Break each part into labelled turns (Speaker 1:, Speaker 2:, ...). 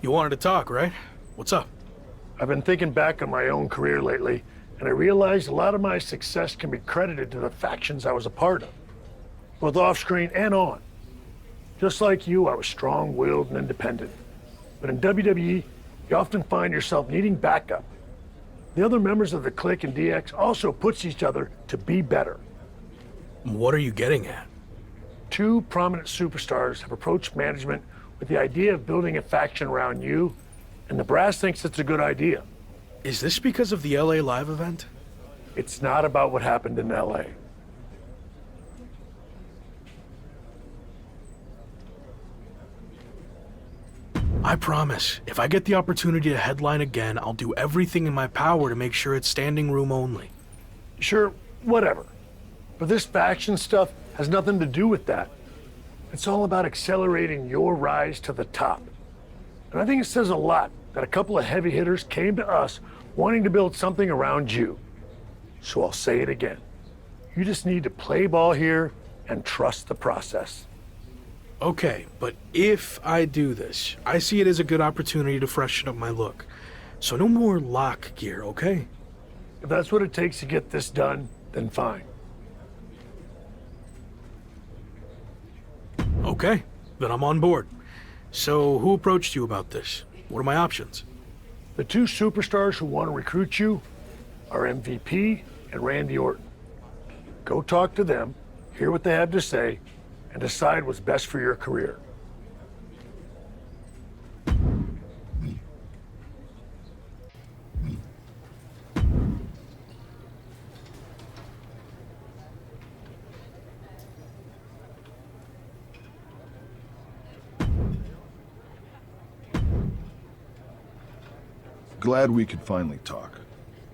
Speaker 1: You wanted to talk, right? What's up?
Speaker 2: I've been thinking back on my own career lately, and I realized a lot of my success can be credited to the factions I was a part of, both off-screen and on. Just like you, I was strong-willed and independent. But in WWE, you often find yourself needing backup. The other members of the Clique and DX also push each other to be better.
Speaker 1: What are you getting at?
Speaker 2: Two prominent superstars have approached management with the idea of building a faction around you, and the brass thinks it's a good idea.
Speaker 1: Is this because of the LA Live event?
Speaker 2: It's not about what happened in LA.
Speaker 1: I promise, if I get the opportunity to headline again, I'll do everything in my power to make sure it's standing room only.
Speaker 2: Sure, whatever. But this faction stuff has nothing to do with that. It's all about accelerating your rise to the top. And I think it says a lot that a couple of heavy hitters came to us wanting to build something around you. So I'll say it again. You just need to play ball here and trust the process.
Speaker 1: Okay, but if I do this, I see it as a good opportunity to freshen up my look. So no more lock gear, okay?
Speaker 2: If that's what it takes to get this done, then fine.
Speaker 1: Okay, then I'm on board. So who approached you about this? What are my options?
Speaker 2: The two superstars who want to recruit you are MVP and Randy Orton. Go talk to them, hear what they have to say, and decide what's best for your career.
Speaker 3: Glad we could finally talk.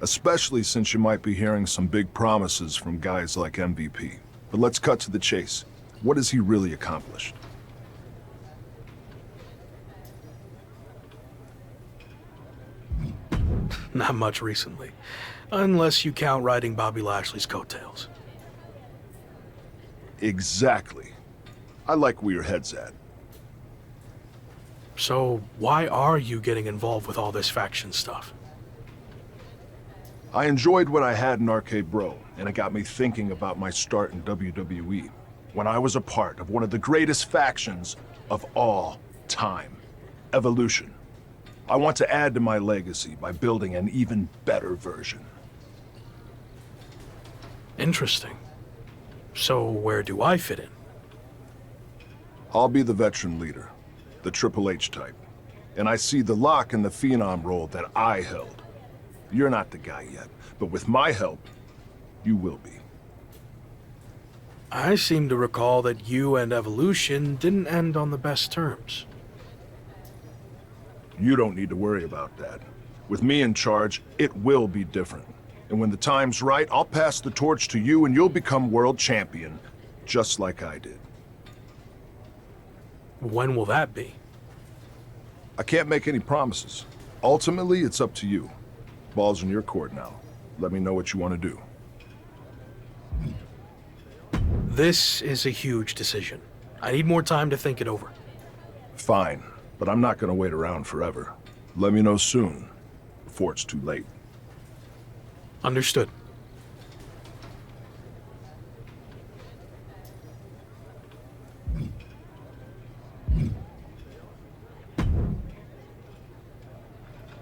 Speaker 3: Especially since you might be hearing some big promises from guys like MVP. But let's cut to the chase. What has he really accomplished?
Speaker 1: Not much recently. Unless you count riding Bobby Lashley's coattails.
Speaker 3: Exactly. I like where your head's at.
Speaker 1: So why are you getting involved with all this faction stuff?
Speaker 3: I enjoyed what I had in Arcade Bro, and it got me thinking about my start in WWE, when I was a part of one of the greatest factions of all time, Evolution. I want to add to my legacy by building an even better version.
Speaker 1: Interesting. So where do I fit in?
Speaker 3: I'll be the veteran leader, the Triple H type, and I see the Lock in the Phenom role that I held. You're not the guy yet, but with my help, you will be.
Speaker 1: I seem to recall that you and Evolution didn't end on the best terms.
Speaker 3: You don't need to worry about that. With me in charge, it will be different. And when the time's right, I'll pass the torch to you and you'll become world champion, just like I did.
Speaker 1: When will that be?
Speaker 3: I can't make any promises. Ultimately, it's up to you. Ball's in your court now. Let me know what you want to do.
Speaker 1: This is a huge decision. I need more time to think it over.
Speaker 3: Fine, but I'm not going to wait around forever. Let me know soon, before it's too late.
Speaker 1: Understood.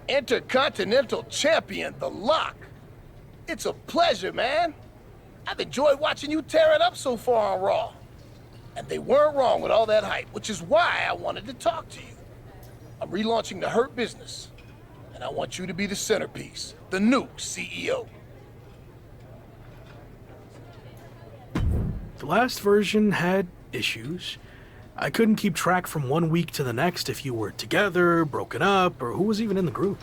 Speaker 4: Intercontinental Champion, The Lock. It's a pleasure, man. I've enjoyed watching you tear it up so far on Raw. And they weren't wrong with all that hype, which is why I wanted to talk to you. I'm relaunching the Hurt Business, and I want you to be the centerpiece, the new CEO.
Speaker 1: The last version had issues. I couldn't keep track from one week to the next if you were together, broken up, or who was even in the group.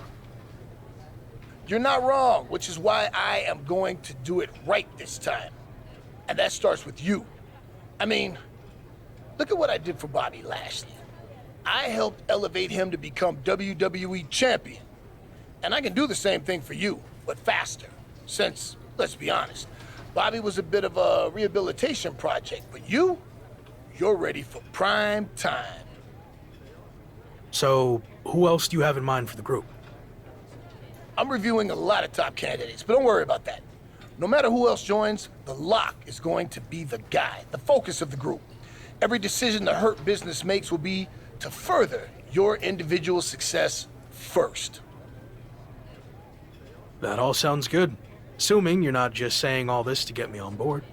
Speaker 4: You're not wrong, which is why I am going to do it right this time. And that starts with you. I mean, look at what I did for Bobby Lashley. I helped elevate him to become WWE champion. And I can do the same thing for you, but faster. Since, let's be honest, Bobby was a bit of a rehabilitation project, but you're ready for prime time.
Speaker 1: So, who else do you have in mind for the group?
Speaker 4: I'm reviewing a lot of top candidates, but don't worry about that. No matter who else joins, the Lock is going to be the guy, the focus of the group. Every decision the Hurt Business makes will be to further your individual success first.
Speaker 1: That all sounds good. Assuming you're not just saying all this to get me on board.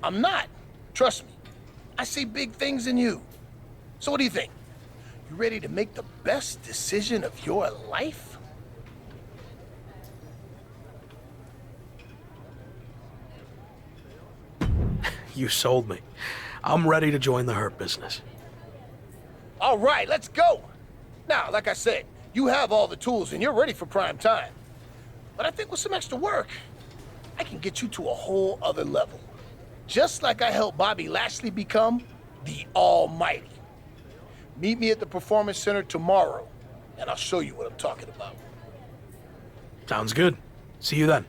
Speaker 4: I'm not. Trust me. I see big things in you. So what do you think? You ready to make the best decision of your life?
Speaker 1: You sold me. I'm ready to join the Hurt Business.
Speaker 4: All right, let's go. Now, like I said, you have all the tools and you're ready for prime time. But I think with some extra work, I can get you to a whole other level. Just like I helped Bobby Lashley become the Almighty. Meet me at the Performance Center tomorrow, and I'll show you what I'm talking about.
Speaker 1: Sounds good. See you then.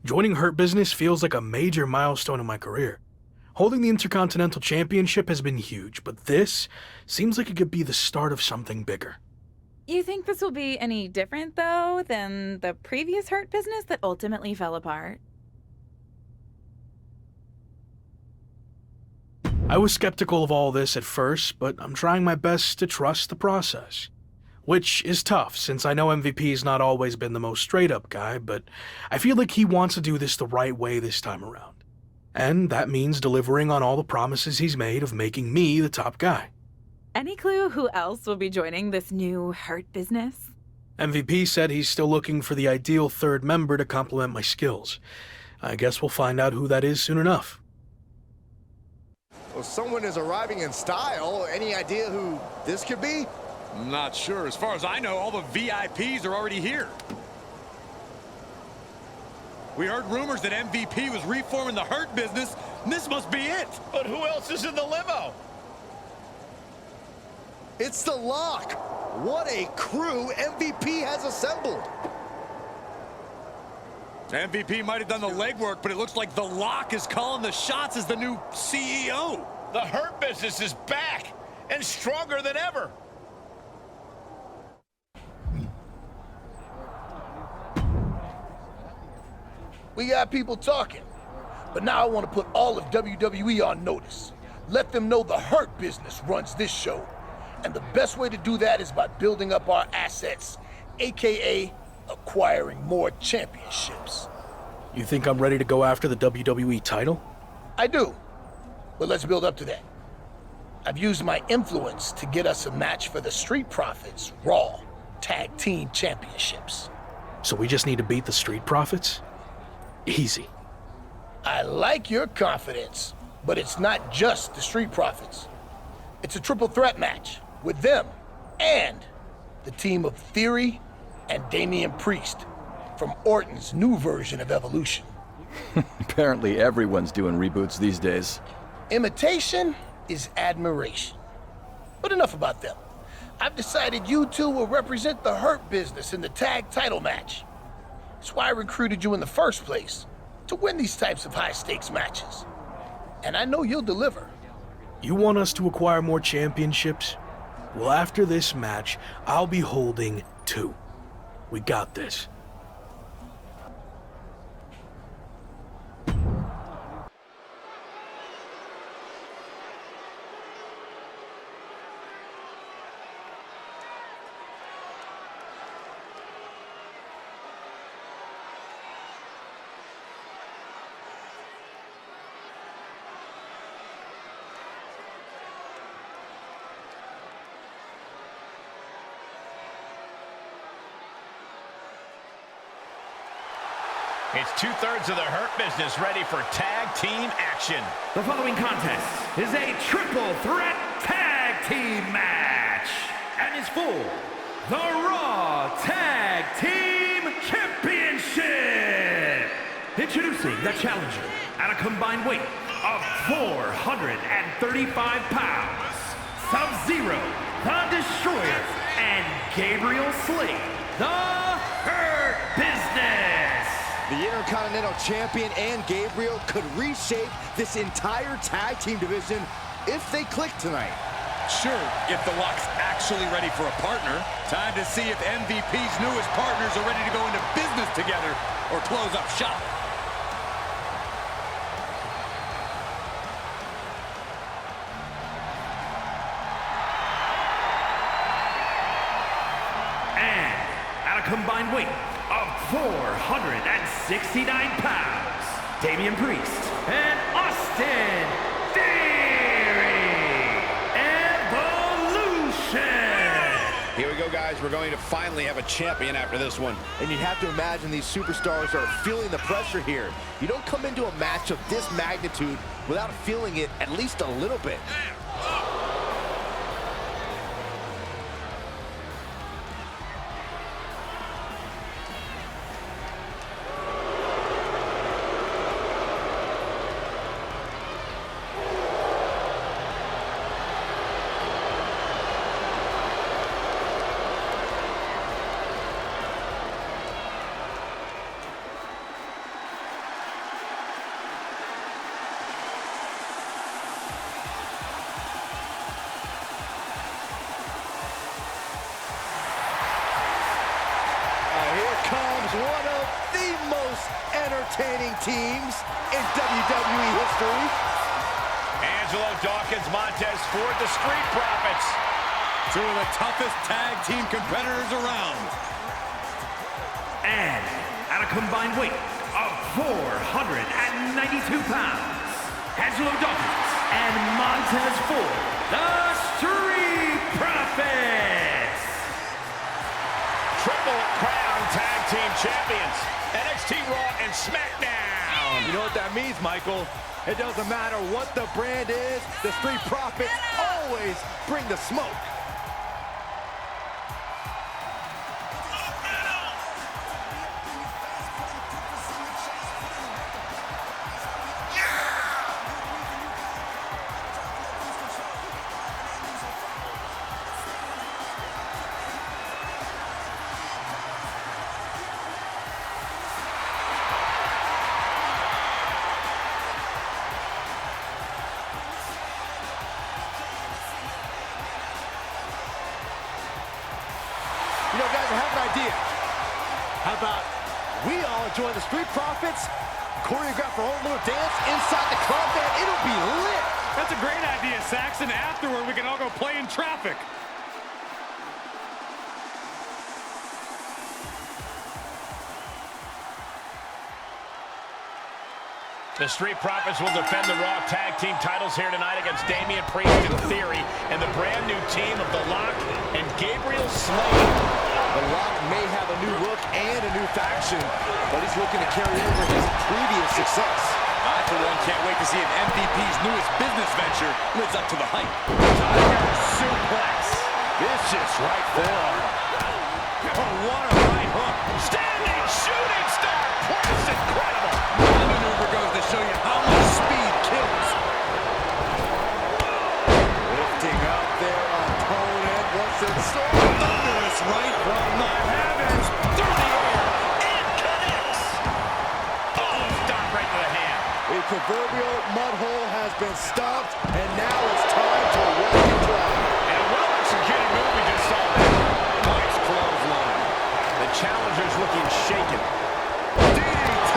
Speaker 1: Joining Hurt Business feels like a major milestone in my career. Holding the Intercontinental Championship has been huge, but this seems like it could be the start of something bigger.
Speaker 5: You think this will be any different, though, than the previous Hurt Business that ultimately fell apart?
Speaker 1: I was skeptical of all this at first, but I'm trying my best to trust the process. Which is tough, since I know MVP's not always been the most straight-up guy, but I feel like he wants to do this the right way this time around. And that means delivering on all the promises he's made of making me the top guy.
Speaker 5: Any clue who else will be joining this new Hurt Business?
Speaker 1: MVP said he's still looking for the ideal third member to complement my skills. I guess we'll find out who that is soon enough.
Speaker 6: Well, someone is arriving in style. Any idea who this could be?
Speaker 7: Not sure. As far as I know, all the VIPs are already here. We heard rumors that MVP was reforming the Hurt Business, and this must be it.
Speaker 8: But who else is in the limo?
Speaker 6: It's the Lock. What a crew MVP has assembled.
Speaker 7: MVP might have done the legwork, but it looks like the Lock is calling the shots as the new CEO.
Speaker 8: The Hurt Business is back and stronger than ever.
Speaker 4: We got people talking, but now I want to put all of WWE on notice. Let them know the Hurt Business runs this show. And the best way to do that is by building up our assets, aka acquiring more championships.
Speaker 1: You think I'm ready to go after the WWE title?
Speaker 4: I do, but let's build up to that. I've used my influence to get us a match for the Street Profits Raw Tag Team Championships.
Speaker 1: So we just need to beat the Street Profits? Easy.
Speaker 4: I like your confidence, but it's not just the Street Profits. It's a triple threat match with them and the team of Theory and Damian Priest from Orton's new version of Evolution.
Speaker 9: Apparently everyone's doing reboots these days.
Speaker 4: Imitation is admiration. But enough about them. I've decided you two will represent the Hurt Business in the tag title match. That's why I recruited you in the first place, to win these types of high-stakes matches. And I know you'll deliver.
Speaker 1: You want us to acquire more championships? Well, after this match, I'll be holding 2. We got this.
Speaker 8: It's two-thirds of the Hurt Business ready for tag team action.
Speaker 10: The following contest is a triple threat tag team match and is for the Raw Tag Team Championship. Introducing the challenger at a combined weight of 435 pounds, Sub-Zero, the Destroyer, and Gabriel Slate, the Hurt Business.
Speaker 6: The Intercontinental Champion and Gabriel could reshape this entire tag team division if they click tonight.
Speaker 7: Sure, if the Lock's actually ready for a partner. Time to see if MVP's newest partners are ready to go into business together or close up shop.
Speaker 10: And at a combined weight of 469 pounds, Damian Priest and Austin Theory. Evolution.
Speaker 11: Here we go, guys. We're going to finally have a champion after this one.
Speaker 6: And you have to imagine these superstars are feeling the pressure here. You don't come into a match of this magnitude without feeling it at least a little bit. one of the most entertaining teams in WWE history.
Speaker 8: Angelo Dawkins, Montez Ford, the Street Profits.
Speaker 7: Two of the toughest tag team competitors around.
Speaker 10: And at a combined weight of 492 pounds, Angelo Dawkins and Montez Ford, the Street Profits.
Speaker 8: Triple Crown Tag Team Champions, NXT Raw and SmackDown.
Speaker 6: You know what that means, Michael? It doesn't matter what the brand is, the Street Profits always bring the smoke. You know, guys, I have an idea. How about we all join the Street Profits, choreograph our own little dance inside the club, man? It'll be lit.
Speaker 7: That's a great idea, Saxon. Afterward, we can all go play in traffic.
Speaker 8: The Street Profits will defend the Raw Tag Team titles here tonight against Damian Priest and Theory and the brand new team of The Lock and Gabriel Slade.
Speaker 6: The Lock may have a new look and a new faction, but he's looking to carry over his previous success.
Speaker 7: I, for one, can't wait to see if MVP's newest business venture lives up to the hype. Tiger suplex. Vicious right forearm. Oh, what a right hook.
Speaker 8: Standing shooting star press, incredible.
Speaker 7: That maneuver goes to show you how much speed kills.
Speaker 6: Lifting up their opponent. What's in store?
Speaker 7: Thunderous right from the heavens. Through the air.
Speaker 8: It connects. Oh, stop right to the hand.
Speaker 6: A proverbial mud hole has been stopped, and now it's time to walk it dry.
Speaker 8: And a well-executed move we just saw there. Nice clothesline. The challenger's looking shaken.
Speaker 6: DDT.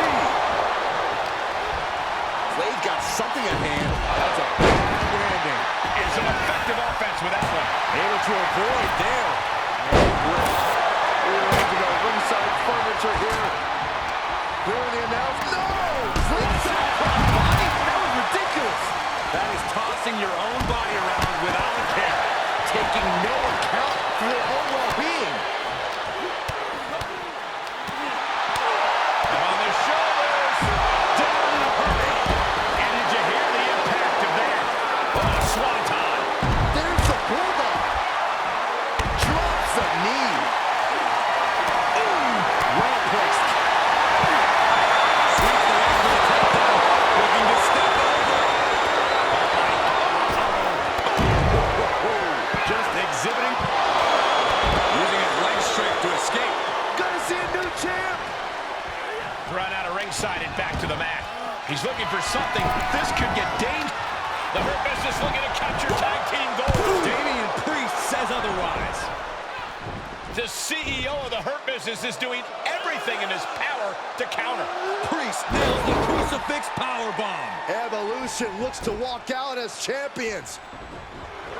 Speaker 6: Slade's got something at hand. That's a bad landing.
Speaker 8: And some effective offense with that one.
Speaker 6: Able to avoid there. Rearranging our ringside furniture here. Clearing the announcement. No! Ringside body. That was ridiculous.
Speaker 8: That is tossing your own body around without a care.
Speaker 6: Taking no account for their own well-being.
Speaker 8: And on the shoulders. Down and hurting. And did you hear the impact of that? Oh, swanton.
Speaker 6: There's the bulldog. Drops a knee. Ooh, well placed.
Speaker 7: Sweeps the leg for the takedown. Looking to step over.
Speaker 8: Just exhibiting.
Speaker 7: Using his leg strength to escape.
Speaker 6: Gonna see a new champ.
Speaker 8: Run out of ringside and back to the mat. He's looking for something. This could get dangerous. The Hurt Business looking to capture tag team gold.
Speaker 7: Damian Priest says otherwise.
Speaker 8: The CEO of the Hurt Business is doing everything in his power to counter.
Speaker 7: Priest nails the crucifix powerbomb.
Speaker 6: Evolution looks to walk out as champions.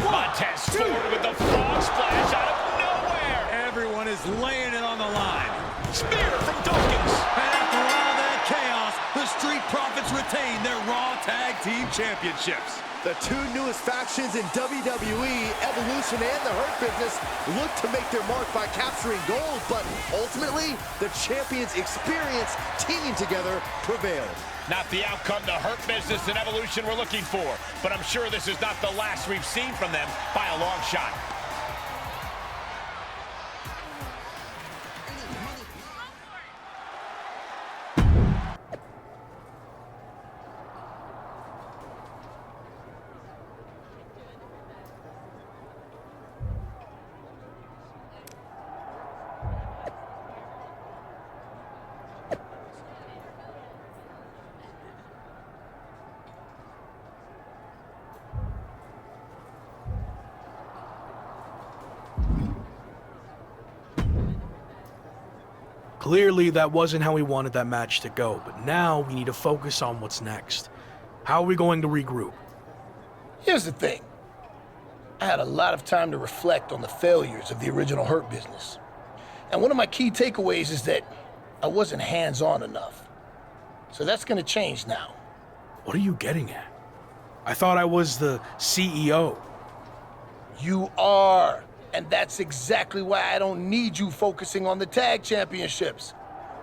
Speaker 8: Montez Ford with the frog splash out of nowhere.
Speaker 7: Everyone is laying it on the line.
Speaker 8: Spear from Dawkins.
Speaker 7: And after all that chaos, the Street Profits retain their Raw Tag Team Championships.
Speaker 6: The two newest factions in WWE, Evolution and the Hurt Business, look to make their mark by capturing gold, but ultimately, the champions' experience teaming together prevailed.
Speaker 8: Not the outcome the Hurt Business and Evolution were looking for, but I'm sure this is not the last we've seen from them by a long shot.
Speaker 1: Clearly, that wasn't how he wanted that match to go, but now we need to focus on what's next. How are we going to regroup?
Speaker 4: Here's the thing. I had a lot of time to reflect on the failures of the original Hurt Business. And one of my key takeaways is that I wasn't hands-on enough. So that's gonna change now.
Speaker 1: What are you getting at? I thought I was the CEO.
Speaker 4: You are. And that's exactly why I don't need you focusing on the tag championships.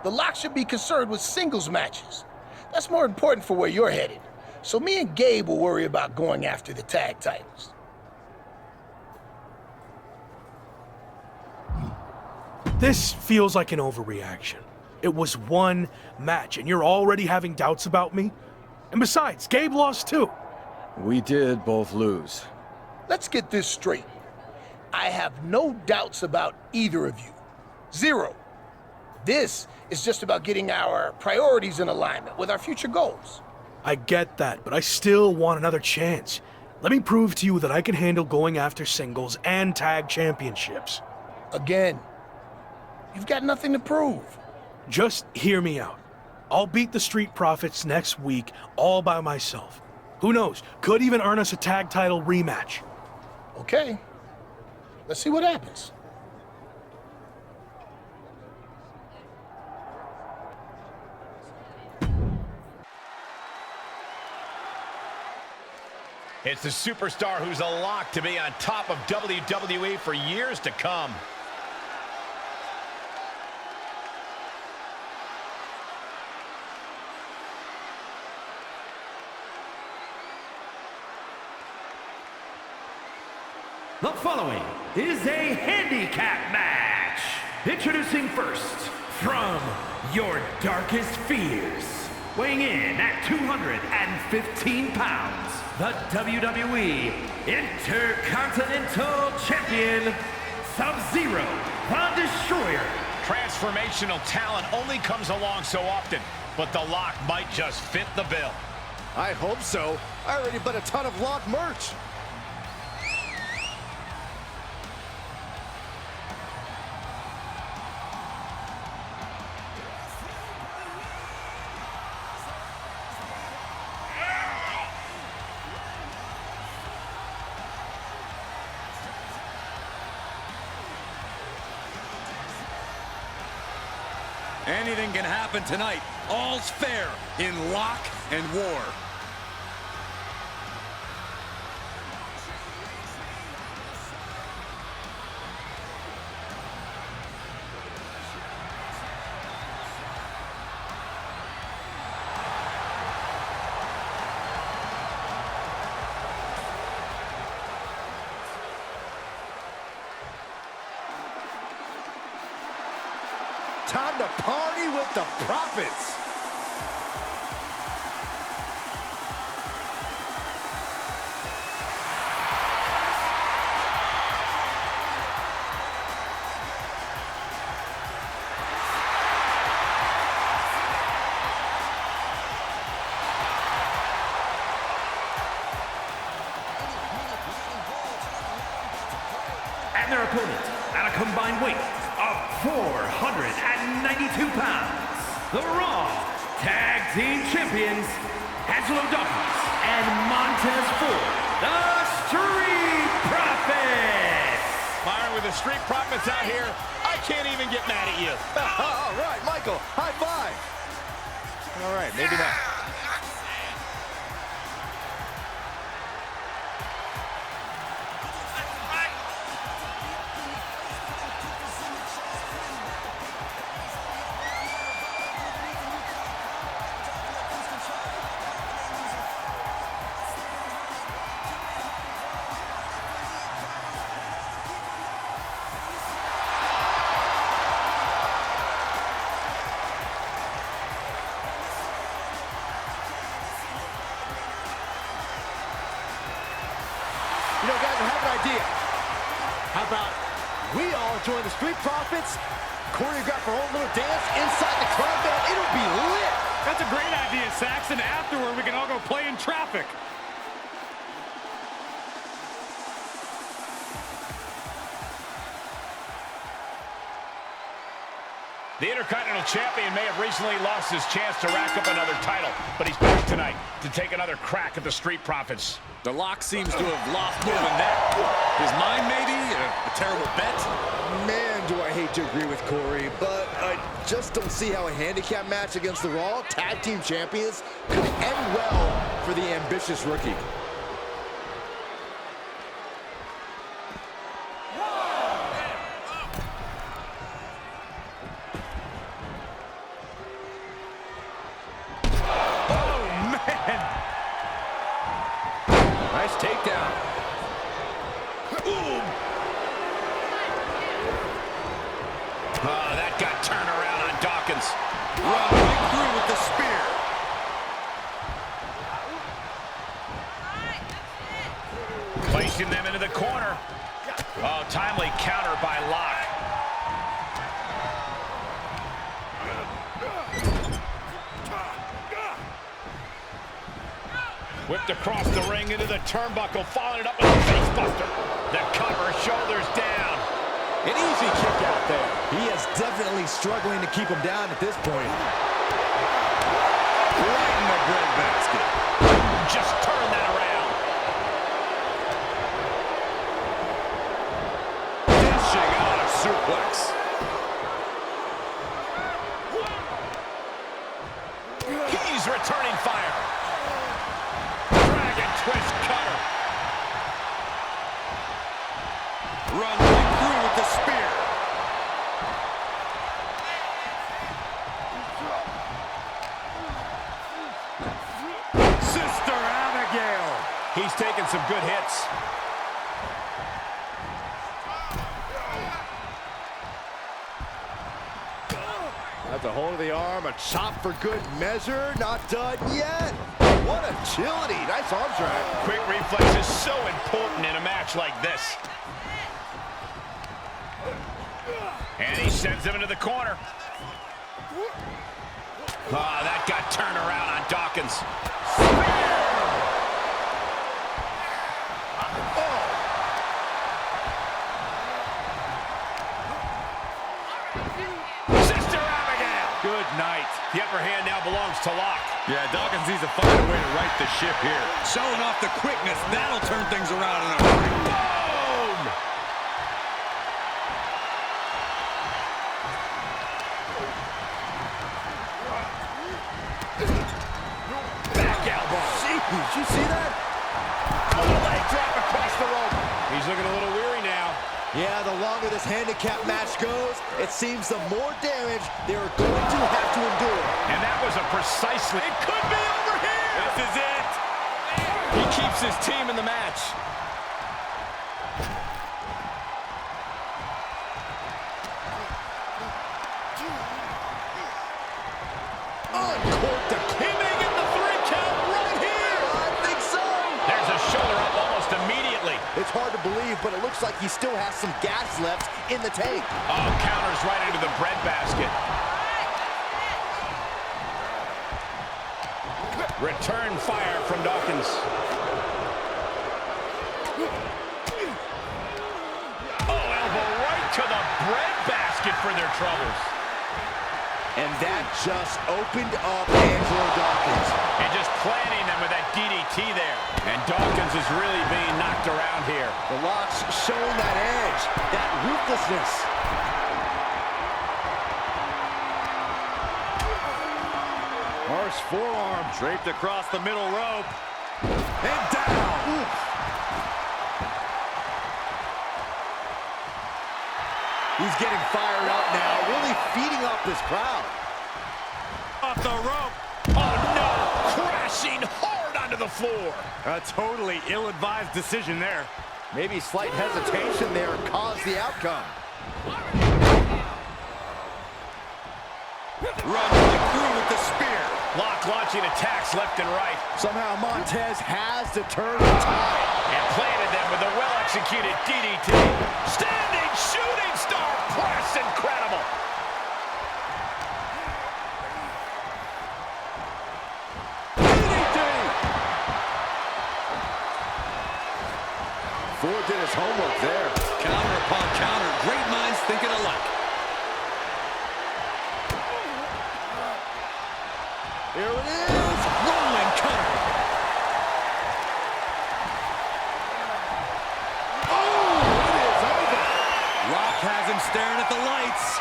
Speaker 4: The Lock should be concerned with singles matches. That's more important for where you're headed. So me and Gabe will worry about going after the tag titles.
Speaker 1: This feels like an overreaction. It was one match, and you're already having doubts about me? And besides, Gabe lost too.
Speaker 9: We did both lose.
Speaker 4: Let's get this straight. I have no doubts about either of you. Zero. This is just about getting our priorities in alignment with our future goals.
Speaker 1: I get that, but I still want another chance. Let me prove to you that I can handle going after singles and tag championships.
Speaker 4: Again, you've got nothing to prove.
Speaker 1: Just hear me out. I'll beat the Street Profits next week all by myself. Who knows, could even earn us a tag title rematch.
Speaker 4: Okay. Let's see what happens.
Speaker 8: It's the superstar who's a lock to be on top of WWE for years to come.
Speaker 10: The following is a handicap match. Introducing first, from your darkest fears, weighing in at 215 pounds, the WWE Intercontinental Champion, Sub-Zero, the Destroyer.
Speaker 8: Transformational talent only comes along so often, but the Lock might just fit the bill.
Speaker 6: I hope so. I already bought a ton of Lock merch.
Speaker 7: Anything can happen tonight. All's fair in Lock and War.
Speaker 6: Time to party with the Profits.
Speaker 10: And their opponent, at a combined weight of 492 pounds, the Raw Tag Team Champions, Angelo Dawkins and Montez Ford, the Street Profits.
Speaker 8: Myron, with the Street Profits out here, I can't even get mad at you.
Speaker 6: All right, Michael, high five.
Speaker 8: All right, maybe not.
Speaker 6: You know, guys, I have an idea. How about we all join the Street Profits, choreograph our own little dance inside the club, man? It'll be lit.
Speaker 12: That's a great idea, Saxon. Afterward, we can all go play in traffic.
Speaker 8: The Intercontinental Champion may have recently lost his chance to rack up another title, but he's back tonight to take another crack at the Street Profits.
Speaker 7: The Lock seems to have lost more than that. His mind, maybe? A terrible bet?
Speaker 6: Man, do I hate to agree with Corey, but I just don't see how a handicap match against the Raw Tag Team Champions could end well for the ambitious rookie.
Speaker 7: Nice takedown.
Speaker 8: Ooh. Oh, that got turned around on Dawkins.
Speaker 7: Run right through with the spear.
Speaker 8: Placing them into the corner. Oh, timely counter by Locke. Whipped across the ring into the turnbuckle, following it up with a facebuster. The cover, shoulders down.
Speaker 6: An easy kick out there. He is definitely struggling to keep him down at this point.
Speaker 7: Right in the breadbasket.
Speaker 8: Just turn that around.
Speaker 7: Dishing out a suplex.
Speaker 8: He's returning fire. Dragon twist cutter.
Speaker 7: Run right through with the spear.
Speaker 10: Sister Abigail.
Speaker 8: He's taking some good hits.
Speaker 6: That's a hold of the arm, a chop for good measure. Not done yet. What agility. Nice arm drag.
Speaker 8: Quick reflex is so important in a match like this. And he sends him into the corner. Ah, that got turned around on Dawkins. Sister Abigail.
Speaker 10: Good night.
Speaker 8: The upper hand now belongs to Locke.
Speaker 7: Yeah, Dawkins needs to find a way to right the ship here. Showing off the quickness, that'll turn things around in a hurry.
Speaker 8: Boom! Back elbow.
Speaker 6: Did you see that?
Speaker 8: Leg drop across the rope. He's looking a little weary now.
Speaker 6: Yeah, the longer this handicap match goes, it seems the more damage they are going to have to endure.
Speaker 8: And that was a precisely... It could be over here!
Speaker 7: This is it. He keeps his team in the match.
Speaker 6: Uncorked the
Speaker 8: He may get the 3 count right here!
Speaker 6: I think so.
Speaker 8: There's a shoulder up almost immediately.
Speaker 6: It's hard to believe, but it looks like he still has some gas left in the tank.
Speaker 8: Oh, counters right into the breadbasket. Return fire from Dawkins. Oh, elbow right to the breadbasket for their troubles.
Speaker 6: And that just opened up Angelo Dawkins.
Speaker 8: And just planting them with that DDT there. And Dawkins is really being knocked around here.
Speaker 6: The Lock's showing that edge, that ruthlessness.
Speaker 7: Harsh forearm draped across the middle rope. And down.
Speaker 6: Oof. He's getting fired up now, really feeding up this crowd.
Speaker 7: Off the rope.
Speaker 8: Oh, no! Crashing hard onto the floor.
Speaker 7: A totally ill-advised decision there.
Speaker 6: Maybe slight hesitation there caused the outcome.
Speaker 7: Run right through with the spear.
Speaker 8: Locke launching attacks left and right.
Speaker 6: Somehow Montez has to turn the tide.
Speaker 8: And planted them with a well-executed DDT. Standing shooting star press, incredible.
Speaker 6: DDT! Ford did his homework there.
Speaker 7: Counter upon counter. Great minds thinking alike.
Speaker 6: Here it is. Rolling cutter. Oh, it is over.
Speaker 7: Rock has him staring at the lights.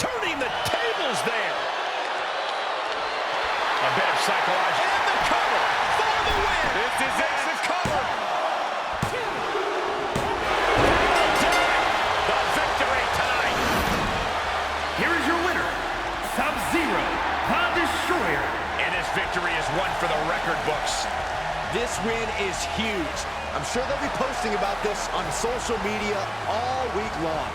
Speaker 8: Turning the tables there. A bit of psychological.
Speaker 7: And the cover for the win.
Speaker 8: This is it. The cover. The victory tonight.
Speaker 10: Here is your winner, Sub-Zero, the Destroyer.
Speaker 8: And this victory is one for the record books.
Speaker 6: This win is huge. I'm sure they'll be posting about this on social media all week long.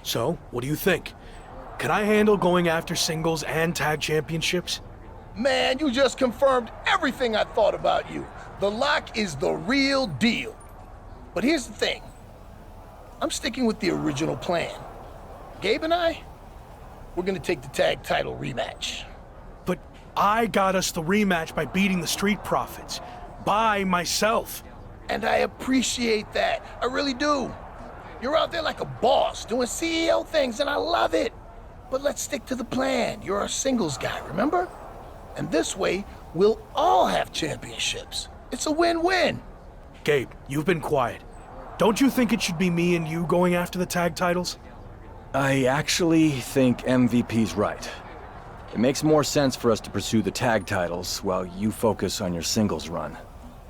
Speaker 1: So, what do you think? Can I handle going after singles and tag championships?
Speaker 4: Man, you just confirmed everything I thought about you. The Lock is the real deal. But here's the thing. I'm sticking with the original plan. Gabe and I, we're gonna take the tag title rematch.
Speaker 1: But I got us the rematch by beating the Street Profits. By myself.
Speaker 4: And I appreciate that. I really do. You're out there like a boss, doing CEO things, and I love it. But let's stick to the plan. You're our singles guy, remember? And this way, we'll all have championships. It's a win-win.
Speaker 1: Gabe, you've been quiet. Don't you think it should be me and you going after the tag titles?
Speaker 9: I actually think MVP's right. It makes more sense for us to pursue the tag titles while you focus on your singles run.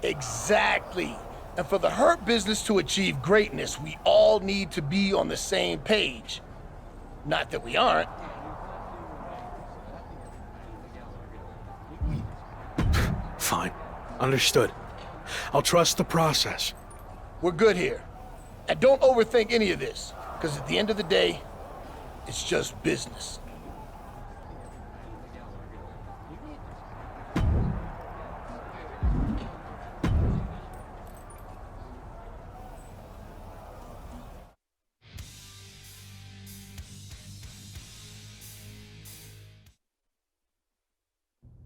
Speaker 4: Exactly. And for the Hurt Business to achieve greatness, we all need to be on the same page. Not that we aren't.
Speaker 1: Fine. Understood. I'll trust the process.
Speaker 4: We're good here. And don't overthink any of this, because at the end of the day, it's just business.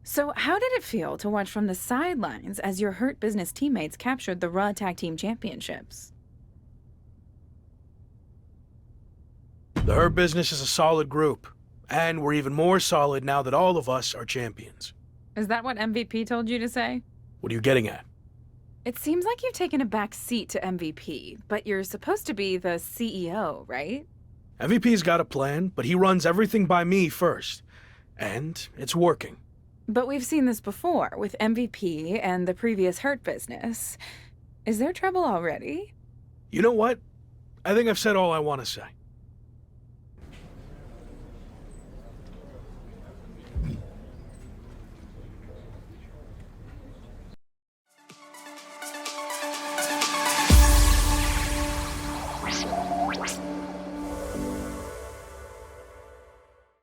Speaker 5: So how did it feel to watch from the sidelines as your Hurt Business teammates captured the Raw Tag Team Championships?
Speaker 1: The Hurt Business is a solid group, and we're even more solid now that all of us are champions.
Speaker 5: Is that what MVP told you to say?
Speaker 1: What are you getting at?
Speaker 5: It seems like you've taken a back seat to MVP, but you're supposed to be the CEO, right?
Speaker 1: MVP's got a plan, but he runs everything by me first. And it's working.
Speaker 5: But we've seen this before with MVP and the previous Hurt Business. Is there trouble already?
Speaker 1: You know what? I think I've said all I want to say.